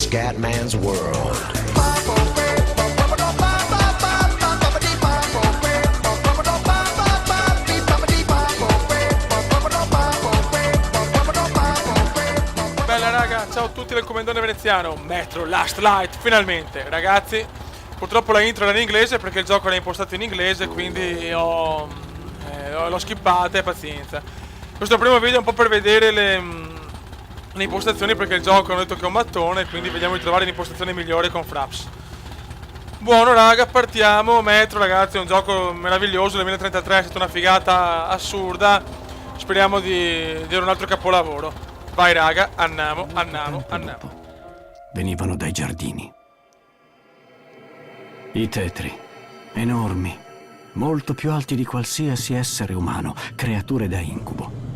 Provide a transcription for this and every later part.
Scatman's World. Bella raga, ciao a tutti del Commendone Veneziano, Metro Last Light, finalmente ragazzi. Purtroppo la intro era in inglese perché il gioco era impostato in inglese, quindi l'ho skippata e pazienza. Questo primo video è un po' per vedere le impostazioni, perché il gioco hanno detto che è un mattone, quindi vediamo di trovare l'impostazione migliore con Fraps. Buono raga, partiamo. Metro ragazzi è un gioco meraviglioso, il 2033 è stata una figata assurda. Speriamo di dire un altro capolavoro. Vai raga, andiamo. Venivano dai giardini. I tetri, enormi, molto più alti di qualsiasi essere umano, creature da incubo,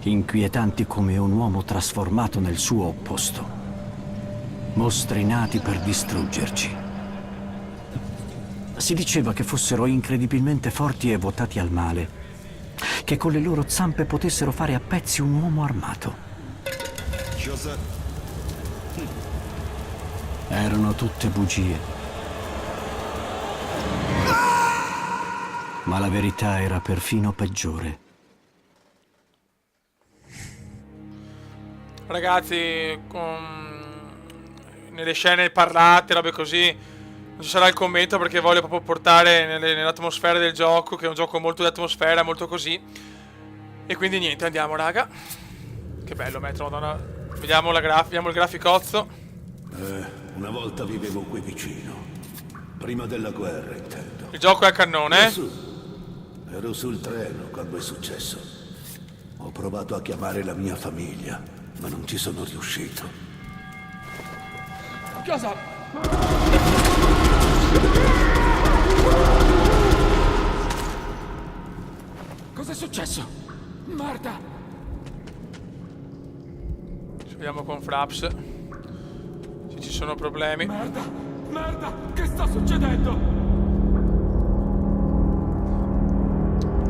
inquietanti come un uomo trasformato nel suo opposto, mostri nati per distruggerci. Si diceva che fossero incredibilmente forti e votati al male, che con le loro zampe potessero fare a pezzi un uomo armato. Erano tutte bugie. Ma la verità era perfino peggiore. Ragazzi, nelle scene parlate, robe così, non ci sarà il commento perché voglio proprio portare nell'atmosfera del gioco, che è un gioco molto di atmosfera, molto così. E quindi niente, andiamo raga. Che bello Metro, madonna. Vediamo il graficozzo. Una volta vivevo qui vicino. Prima della guerra, intendo. Il gioco è a cannone, Ero sul treno quando è successo. Ho provato a chiamare la mia famiglia, ma non ci sono riuscito. Cosa? Cos'è successo? Merda! ci vediamo con Fraps se ci sono problemi. Merda! Che sta succedendo?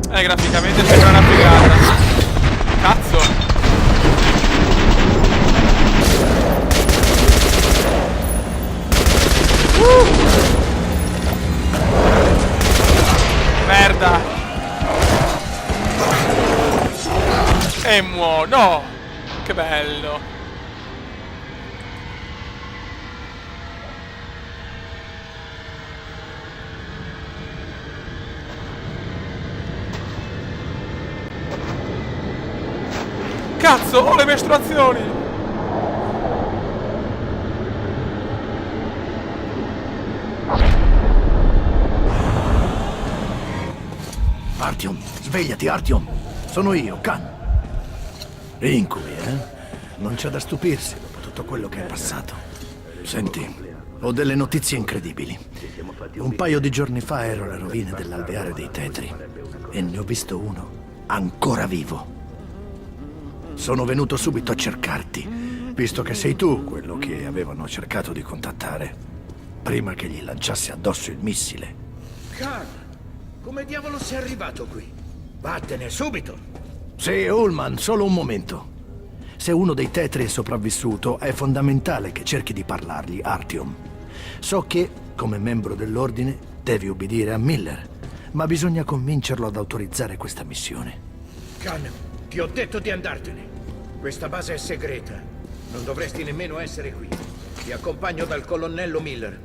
Graficamente sembra una figata. Cazzo. Merda. E muoio. No. Che bello. Cazzo, ho le mestruazioni! Artyom, svegliati, Artyom! Sono io, Khan. Incubi, eh? Non c'è da stupirsi dopo tutto quello che è passato. Senti, ho delle notizie incredibili. Un paio di giorni fa ero alle rovine dell'alveare dei Tetri e ne ho visto uno ancora vivo. Sono venuto subito a cercarti, visto che sei tu quello che avevano cercato di contattare, prima che gli lanciasse addosso il missile. Khan, come diavolo sei arrivato qui? Vattene, subito! Sì, Ullman, solo un momento. Se uno dei Tetri è sopravvissuto, è fondamentale che cerchi di parlargli, Artyom. So che, come membro dell'ordine, devi obbedire a Miller, ma bisogna convincerlo ad autorizzare questa missione. Khan, ti ho detto di andartene. Questa base è segreta. Non dovresti nemmeno essere qui. Ti accompagno dal colonnello Miller.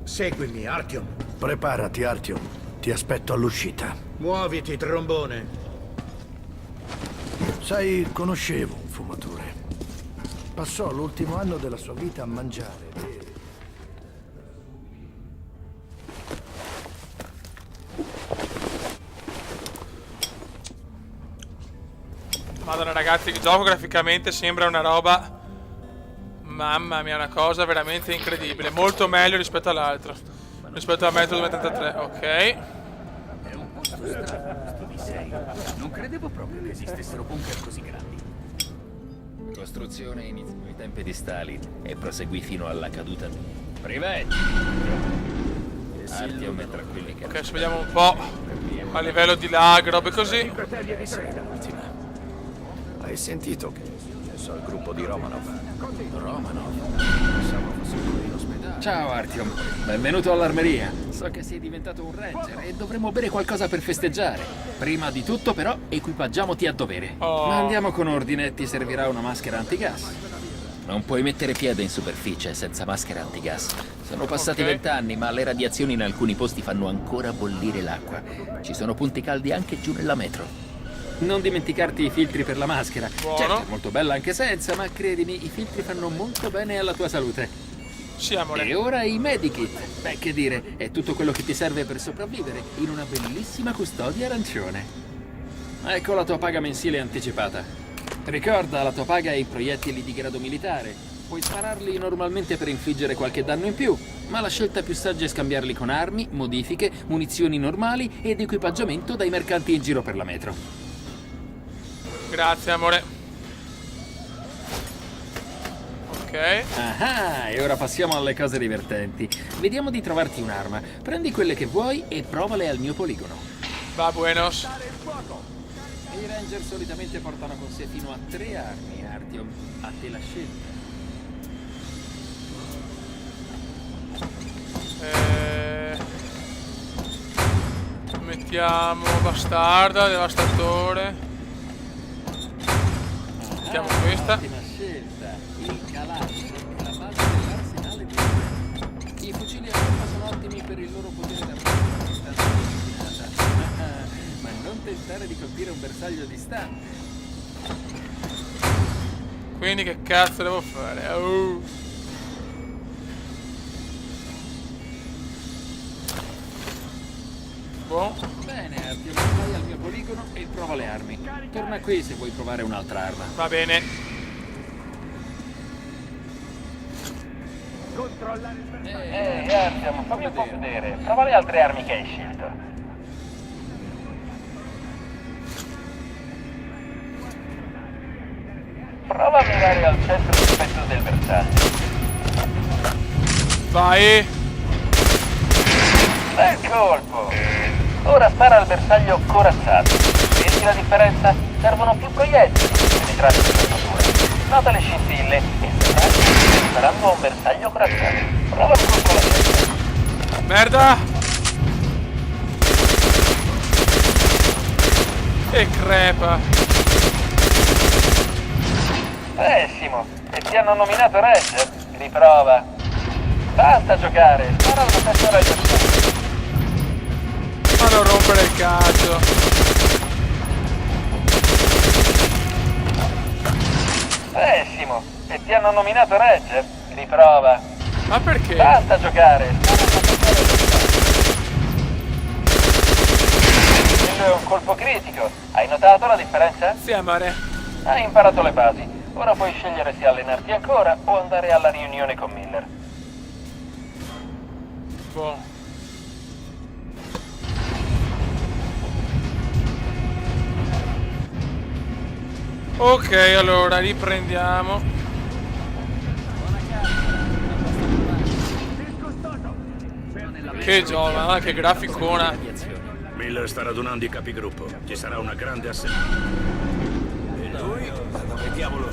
Seguimi, Artyom. Preparati, Artyom. Ti aspetto all'uscita. Muoviti, trombone. Sai, conoscevo un fumatore. Passò l'ultimo anno della sua vita a mangiare, bere. Madonna ragazzi, il gioco graficamente sembra una roba, mamma mia, una cosa veramente incredibile. Molto meglio rispetto all'altro, rispetto al Metro 2033, ok. Non credevo proprio che esistessero bunker così grandi. Costruzione iniziò ai tempi di Stalin e proseguì fino alla caduta di Revenge. Artyom è tra quelli che... Ok, adesso vediamo un po' a livello di lag, robe così. Hai sentito che successo al gruppo di Romanov? Romanov. Pensavo fosse qui in ospedale. Ciao Artyom, benvenuto all'armeria. So che sei diventato un ranger e dovremmo bere qualcosa per festeggiare. Prima di tutto però equipaggiamoti a dovere. Oh. Ma andiamo con ordine, ti servirà una maschera antigas. Non puoi mettere piede in superficie senza maschera antigas. Sono passati Ok. 20 anni, ma le radiazioni in alcuni posti fanno ancora bollire l'acqua. Ci sono punti caldi anche giù nella metro. Non dimenticarti i filtri per la maschera. Buono. Certo, è molto bella anche senza, ma credimi, i filtri fanno molto bene alla tua salute. Sì, amore. E ora i medikit. Beh, che dire, è tutto quello che ti serve per sopravvivere in una bellissima custodia arancione. Ecco la tua paga mensile anticipata. Ricorda, la tua paga è in proiettili di grado militare. Puoi spararli normalmente per infliggere qualche danno in più, ma la scelta più saggia è scambiarli con armi, modifiche, munizioni normali ed equipaggiamento dai mercanti in giro per la metro. Grazie, amore. Ok. Ah, e ora passiamo alle cose divertenti. Vediamo di trovarti un'arma. Prendi quelle che vuoi e provale al mio poligono. Va, buenos. I ranger solitamente portano con sé fino a 3 armi, Artyom. A te la scelta. Mettiamo bastarda, devastatore. Mettiamo questa. Ottima scelta. Il Kalashnikov, la base dell'arsenale di... I fucili a pompa sono ottimi per il loro potere d'armatura a distanza ravvicinata. Ma non tentare di colpire un bersaglio distante. Quindi che cazzo devo fare? Boh. Bene, Artyom, vai al mio poligono e prova le armi. Torna qui se vuoi provare un'altra arma. Va bene. Artyom, fammi un po' vedere. Prova le altre armi che hai scelto. Prova a mirare al centro rispetto del bersaglio. Vai. Bel colpo! Ora spara al bersaglio corazzato. Vedi la differenza? Servono più proiettili per penetrare l'ossatura. Nota le scintille e saprai che saranno un bersaglio corazzato. Prova un colpo alla testa. Merda. E crepa. Pessimo! E ti hanno nominato Ranger? Riprova. Basta giocare, spara al professore agli Ma non rompere il cazzo. Pessimo! E ti hanno nominato Ranger? Riprova. Ma perché? Basta giocare! Quello è un colpo critico. Hai notato la differenza? Sì, amore. Hai imparato le basi. Ora puoi scegliere se allenarti ancora o andare alla riunione con Miller. Boh. Ok, allora riprendiamo. Che giovane, che graficona. Miller sta radunando i capigruppo. Ci sarà una grande assemblea. E noi? Da dove diavolo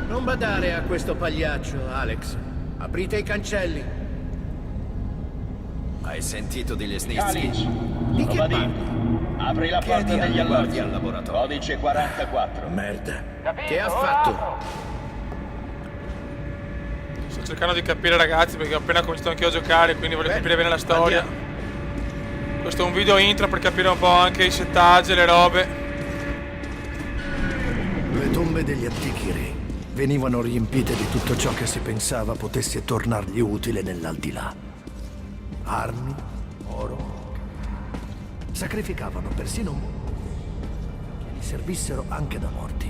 Non badare a questo pagliaccio, Alex. Aprite i cancelli. Hai sentito degli snizi? Di che parli? Apri la porta degli allorti al laboratorio. Codice 44. Merda. Che ha fatto? Sto cercando di capire, ragazzi, perché ho appena cominciato anche io a giocare, quindi voglio capire bene la storia. Andiamo. Questo è un video intro per capire un po' anche i settaggi e le robe. Le tombe degli antichi re venivano riempite di tutto ciò che si pensava potesse tornargli utile nell'aldilà. Armi, oro. Sacrificavano persino che gli servissero anche da morti.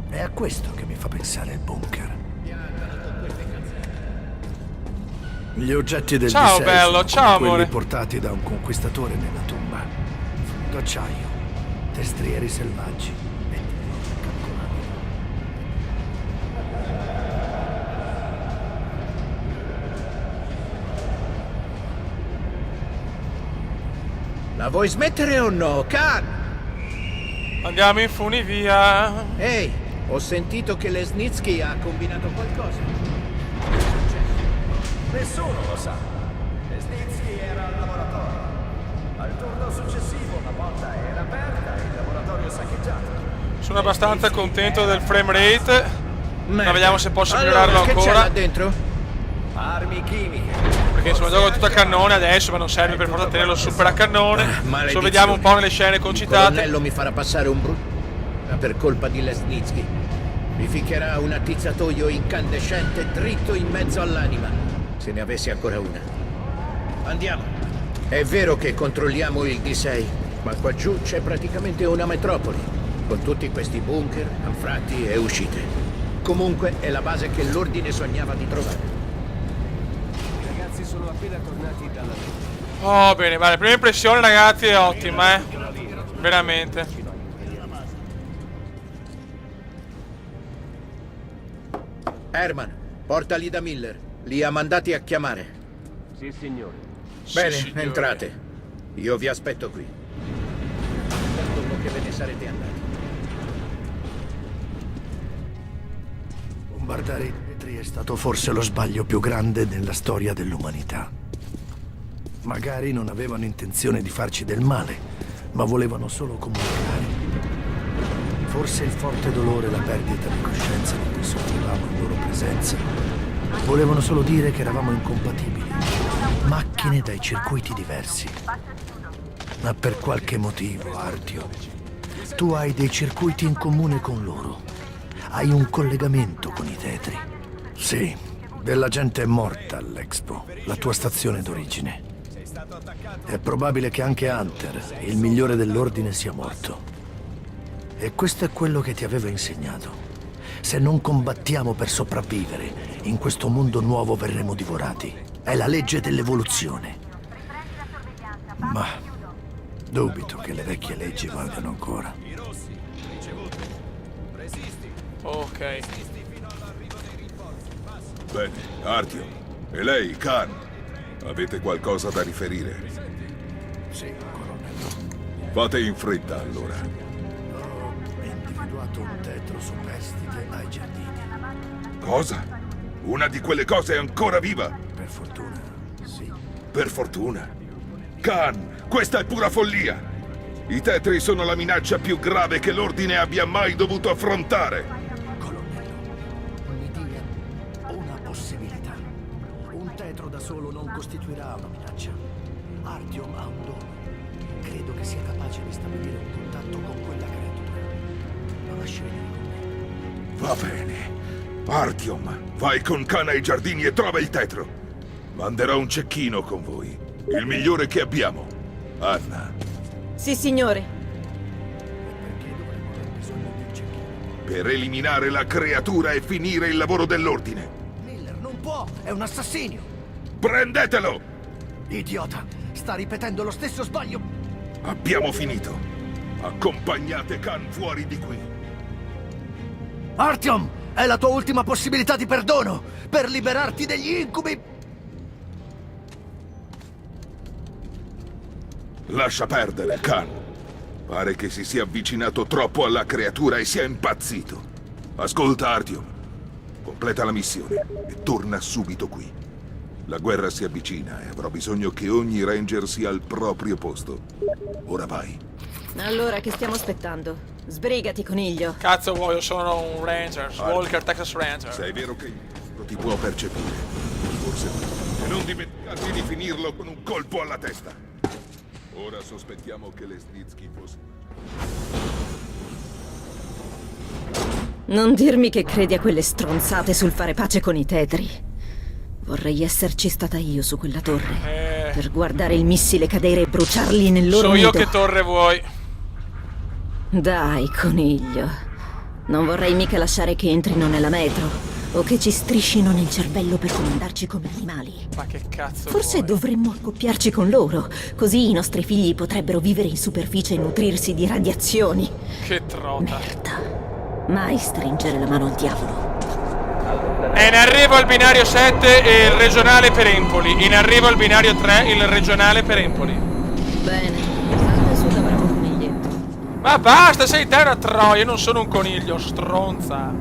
È a questo che mi fa pensare il bunker. Gli oggetti del Ciao, D6 bello, sono ciao, come amore. quelli portati da un conquistatore nella tomba. D'acciaio, destrieri selvaggi e calcolabili. La vuoi smettere o no, Khan? Andiamo in funivia. Ehi, ho sentito che Lesnitsky ha combinato qualcosa. Nessuno lo sa. Lesnitsky era al laboratorio. Al turno successivo la porta era aperta e il laboratorio saccheggiato. Sono abbastanza contento del frame rate. Ma vediamo se posso Allora, migliorarlo che c'è ancora. là dentro? Armi chimiche. Perché insomma il gioco è tutto a cannone adesso, ma non serve per forza tenerlo super a cannone. Adesso vediamo un po' nelle scene Il concitate. colonnello mi farà passare un brutto per colpa di Lesnitsky. Mi ficcherà un attizzatoio incandescente dritto in mezzo all'anima. Se ne avessi ancora una. Andiamo. È vero che controlliamo il D6, ma qua giù c'è praticamente una metropoli, con tutti questi bunker, anfratti e uscite. Comunque è la base che l'ordine sognava di trovare. I ragazzi sono appena tornati dalla Oh, bene, vale. Prima impressione, ragazzi, è ottima, veramente. Herman, portali da Miller. Li ha mandati a chiamare. Sì, signore. Bene, signore. entrate. Io vi aspetto qui. Dopo che ve ne sarete andati. Bombardare i Tetri è stato forse lo sbaglio più grande nella storia dell'umanità. Magari non avevano intenzione di farci del male, ma volevano solo comunicare. Forse il forte dolore e la perdita di coscienza di cui soffrivamo in loro presenza volevano solo dire che eravamo incompatibili, macchine dai circuiti diversi. Ma per qualche motivo, Artyom, tu hai dei circuiti in comune con loro. Hai un collegamento con i Tetri. Sì, della gente è morta all'Expo, la tua stazione d'origine. È probabile che anche Hunter, il migliore dell'ordine, sia morto. E questo è quello che ti avevo insegnato. Se non combattiamo per sopravvivere, in questo mondo nuovo verremo divorati. È la legge dell'evoluzione. Ma dubito che le vecchie leggi valgano ancora. Ok. Bene, Artyom. E lei, Khan? Avete qualcosa da riferire? Sì, colonnello. Fate in fretta, allora. Ho individuato un tetro superstite ai giardini. Cosa? Una di quelle cose è ancora viva? Per fortuna, sì. Per fortuna. Khan, questa è pura follia! I Tetri sono la minaccia più grave che l'Ordine abbia mai dovuto affrontare! Colonnello, mi dia una possibilità. Un tetro da solo non costituirà una minaccia. Artyom ha un dono. Credo che sia capace di stabilire un contatto con quella creatura. Lo lasci venire con me. Va bene. Artyom, vai con Khan ai giardini e trova il tetro. Manderò un cecchino con voi. Il migliore che abbiamo. Anna, Sì, signore. Perché dovremmo aver bisogno di un cecchino? per eliminare la creatura e finire il lavoro dell'Ordine. Miller non può! È un assassinio! Prendetelo! Idiota! Sta ripetendo lo stesso sbaglio! Abbiamo finito. Accompagnate Khan fuori di qui. Artyom! È la tua ultima possibilità di perdono! Per liberarti degli incubi! Lascia perdere, Khan. Pare che si sia avvicinato troppo alla creatura e sia impazzito. Ascolta, Artyom. Completa la missione e torna subito qui. La guerra si avvicina e avrò bisogno che ogni ranger sia al proprio posto. Ora vai. Allora, che stiamo aspettando? Sbrigati, coniglio. Cazzo vuoi, io sono un Ranger, Walker Texas Ranger. Se è vero che il mostro ti può percepire, forse no. E non dimenticarti di finirlo con un colpo alla testa. Ora sospettiamo che Lesnitsky fosse... Non dirmi che credi a quelle stronzate sul fare pace con i Tetri. Vorrei esserci stata io su quella torre. Per guardare il missile cadere e bruciarli nel loro So io nido. che torre vuoi. Dai, coniglio. Non vorrei mica lasciare che entrino nella metro. O che ci striscino nel cervello per comandarci come animali. Ma che cazzo Forse vuoi? dovremmo accoppiarci con loro. Così i nostri figli potrebbero vivere in superficie e nutrirsi di radiazioni. Che trota. Merda. Mai stringere la mano al diavolo. È in arrivo al binario 7 e il regionale per Empoli. In arrivo al binario 3 il regionale per Empoli. Bene, salta su da bravo coniglietto. Ma basta, sei te una troia, io non sono un coniglio, stronza.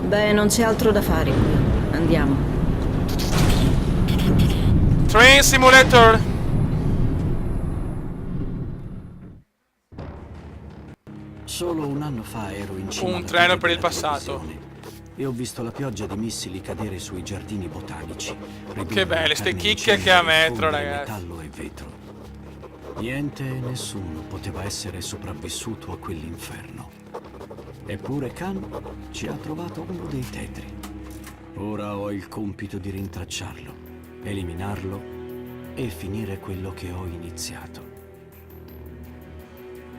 Beh, non c'è altro da fare qui. Andiamo. Train Simulator. Solo un anno fa ero in cima Un alla treno torre per il della passato. televisione e ho visto la pioggia di missili cadere sui giardini botanici. Che belle ste chicche che ha Metro, ragazzi. Metallo e vetro. Niente e nessuno poteva essere sopravvissuto a quell'inferno. Eppure Khan ci ha trovato uno dei tetri. Ora ho il compito di rintracciarlo, eliminarlo e finire quello che ho iniziato.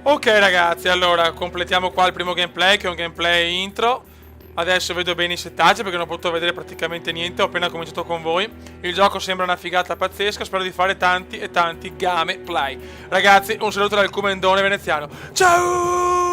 Ok ragazzi, allora completiamo qua il primo gameplay, che è un gameplay intro. Adesso vedo bene i settaggi perché non ho potuto vedere praticamente niente, ho appena cominciato con voi. Il gioco sembra una figata pazzesca, spero di fare tanti e tanti gameplay. Ragazzi, un saluto dal Comendone veneziano. Ciao!